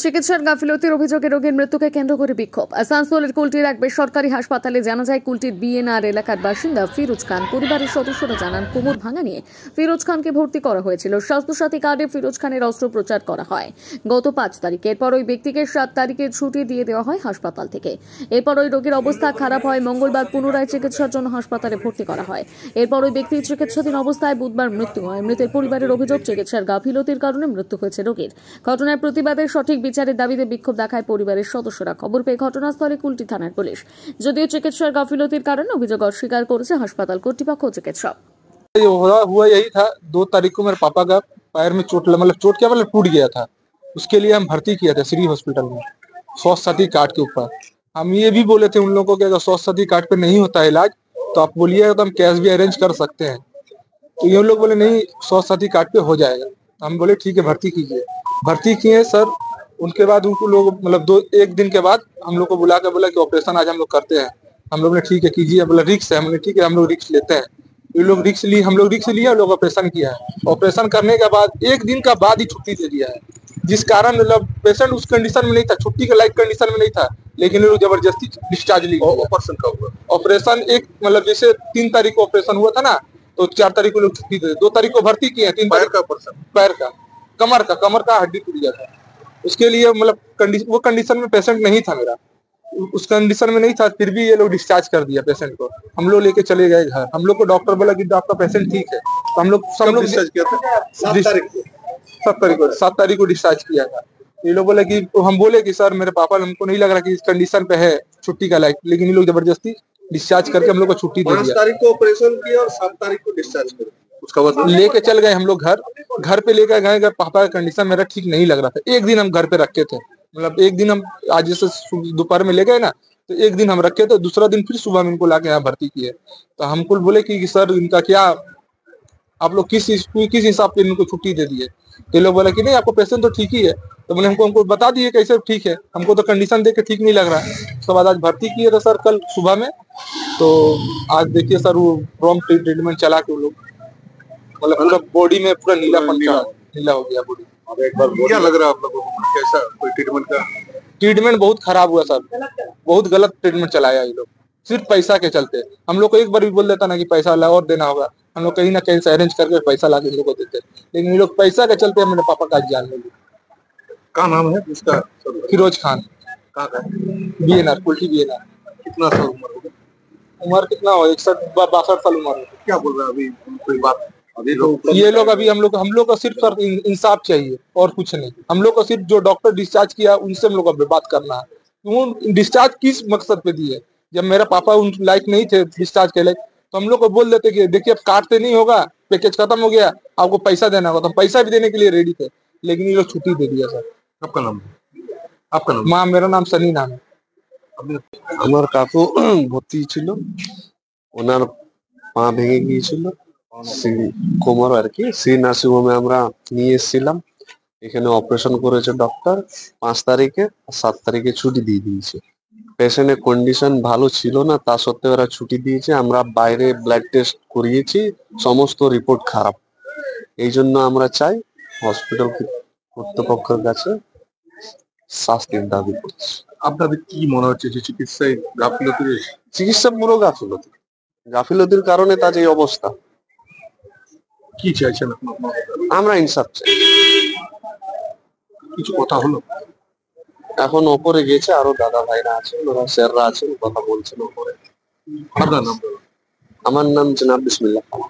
চিকিৎসার গাফিলতির অভিযোগে রোগীর মৃত্যুকে কেন্দ্র করে বিক্ষোভ। আসানসোলের কুলটির এক বেসরকারি হাসপাতালে জানা যায়, কুলটির বিএনআর এলাকার বাসিন্দা ফিরোজ খান পরিবারের সদস্যরা জানান, কোমর ভাঙা নিয়ে ফিরোজ খানকে ভর্তি করা হয়েছিল। স্বাস্থ্যসাথী কার্ডে ফিরোজ খানের অস্ত্রোপচার করা হয় গত 5 তারিখ। এরপর ওই ব্যক্তিকে 7 তারিখে ছুটি দিয়ে দেওয়া হয় হাসপাতাল থেকে। এরপর ওই রোগীর অবস্থা খারাপ হয়। মঙ্গলবার পুনরায় চিকিৎসার জন্য হাসপাতালে ভর্তি করা হয়। এরপর ওই ব্যক্তি চিকিৎসাধীন অবস্থায় বুধবার মৃত্যু হয়। মৃতের পরিবারের অভিযোগ, চিকিৎসার গাফিলতির কারণে মৃত্যু হয়েছে রোগীর। ঘটনার প্রতিবাদে সঠিক বিচারের দাবিতে বিক্ষোভ দেখায় পরিবারের সদস্যরা। খবর পেয়ে ঘটনাস্থলে কুলটি থানার পুলিশ। যদিও চিকিৎসার গাফিলতির কারণে অভিযোগ অস্বীকার করেছে হাসপাতাল কর্তৃপক্ষ ও চিকিৎসক। हुआ यही था, 2 तारीख को मेरे पापा का पैर में चोट चोट क्या टूट गया था। उसके लिए हम भर्ती किया था श्री हॉस्पिटल में स्वास्थ्य साथी कार्ड के ऊपर। हम ये भी बोले थे उन लोगों को कि अगर स्वास्थ्य साथी कार्ड पे नहीं होता है इलाज तो आप बोलिए, तो हम कैश भी अरेंज कर सकते हैं। तो ये लोग बोले नहीं, स्वास्थ्य साथी कार्ड पे हो जाएगा। तो हम बोले ठीक है, भर्ती कीजिए। भर्ती किए सर। उनके बाद उनको लोग एक दिन के बाद हम लोग को बुला के बोला कि ऑपरेशन आज हम लोग करते हैं। हम लोग ने ठीक है कीजिए। बोला रिक्स है। हमने ठीक है, हम लोग रिक्स लेते हैं। ये लोग रिक्स लिए, हम लोग रिक्स लिए, लोग ऑपरेशन किया है। ऑपरेशन करने के बाद 1 दिन का बाद ही छुट्टी दे दिया है, जिस कारण पेशेंट उस कंडीशन में नहीं था, छुट्टी के लायक कंडीशन में नहीं था, लेकिन लोग जबरदस्ती डिस्चार्ज लिए। ऑपरेशन कब हुआ? ऑपरेशन एक जैसे 3 तारीख को ऑपरेशन हुआ था ना, तो 4 तारीख को लोग छुट्टी दे, 2 तारीख को भर्ती किए। 3 तारीख का ऑपरेशन पैर का, कमर का हड्डी टूट गया था। उसके लिए वो कंडीशन में पेशेंट नहीं था मेरा, उस कंडीशन में नहीं था, फिर भी ये लोग डिस्चार्ज कर दिया पेशेंट को। हम लोग लेके चले गए घर। हम लोग को डॉक्टर बोला कि आपका पेशेंट ठीक है, तो हम लोग डिस्चार्ज किया था 7 तारीख को डिस्चार्ज किया था। ये लोग बोले कि, हम बोले कि सर मेरे पापा, हमको नहीं लग रहा कि इस कंडीशन पे है छुट्टी का लायक, लेकिन ये लोग जबरदस्ती डिस्चार्ज करके हम लोग को छुट्टी दे दिया। 5 तारीख को ऑपरेशन किया और 7 तारीख को डिस्चार्ज किया। उसका बाद लेके चल गए हम लोग घर पे लेकर गए। पापा का कंडीशन मेरा ठीक नहीं लग रहा था। एक दिन हम घर पे रखे थे, एक दिन हम आज जैसे दोपहर में ले गए ना, तो एक दिन हम रखे थे, दूसरा दिन फिर सुबह में इनको लाके यहाँ भर्ती किए। तो हमको बोले कि सर इनका क्या, आप लोग किस हिसाब से इनको छुट्टी दे दिए। तो लोग बोले कि नहीं, आपको पेशेंट तो ठीक ही है। तो मैंने हमको बता दिए कैसे ठीक है, हमको तो कंडीशन देख के ठीक नहीं लग रहा है। उसके बाद आज भर्ती किए थे सर कल सुबह में। तो आज देखिए सर, वो प्रॉम्प्ट ट्रीटमेंट चला के वो लोग पूरा बॉडी में पूरा नीला हो गया बॉडी। अब एक बार क्या लग रहा है आप लोगों को, कैसा कोई ट्रीटमेंट बहुत खराब हुआ सर, बहुत गलत ट्रीटमेंट चलाया ये लोग, सिर्फ पैसा के चलते। हम लोग को एक बार भी बोल देता ना कि पैसा ला और देना होगा, हम लोग कहीं ना कहीं से अरेंज करके पैसा ला के इन लोग को देते, लेकिन ये लोग पैसा के चलते मेरे पापा का जान ले लिया। क्या नाम है उसका? फिरोज खान। कहाँ का? BNR, Kulti BNR. कितना साल उम्र कितना हो? 61-62 साल उम्र। क्या बोल रहे हैं अभी? कोई बात अभी ये लोग अभी हम लोग को सिर्फ सर इंसाफ चाहिए और कुछ नहीं। हम लोग को सिर्फ जो डॉक्टर डिस्चार्ज किया उनसे हम लोग को बात करना है। वो डिस्चार्ज किस मकसद पे दिए? जब मेरा पापा उन लायक नहीं थे डिस्चार्ज के लिए, तो हम लोग को बोल देते कि देखिए अब काटते नहीं होगा, पैकेज खत्म हो गया, आपको पैसा देना होगा। तो हम पैसा भी देने के लिए रेडी थे, लेकिन ये लोग छुट्टी दे दिया सर। आपका नाम? आपका नाम? माँ, मेरा नाम सनी नाम है। আমার কাকু ভর্তি ছিল, ওনার পা ভেঙে গিয়েছিল কোমর আর কি। শ্রী নার্সিং হোমে আমরা নিয়ে এসেছিলাম, এখানে অপারেশন করেছে ডক্টর 5 তারিখে, 7 তারিখে ছুটি দিয়ে দিয়েছে। পেশেন্টের কন্ডিশন ভালো ছিল না, তা সত্ত্বেও ওরা ছুটি দিয়েছে। আমরা বাইরে ব্লাড টেস্ট করিয়েছি, সমস্ত রিপোর্ট খারাপ। এই জন্য আমরা চাই হসপিটাল কর্তৃপক্ষের কাছে শাস্তির দাবি করছি। আপনাদের কি মনে হচ্ছে যে চিকিৎসায় গাফিলতি? চিকিৎসা পুরো গাফিলতির কারণে তার এই অবস্থা। কি চাইছেন আমরা ইনসাফ চাই। কিছু কথা হলো? এখন ওপরে গেছে, আরো দাদা ভাইরা আছেন, ওরা স্যাররা আছেন, কথা বলছেন ওপরে। আপনার নাম? আমার নাম জনাব বিসমিল্লাহ খান।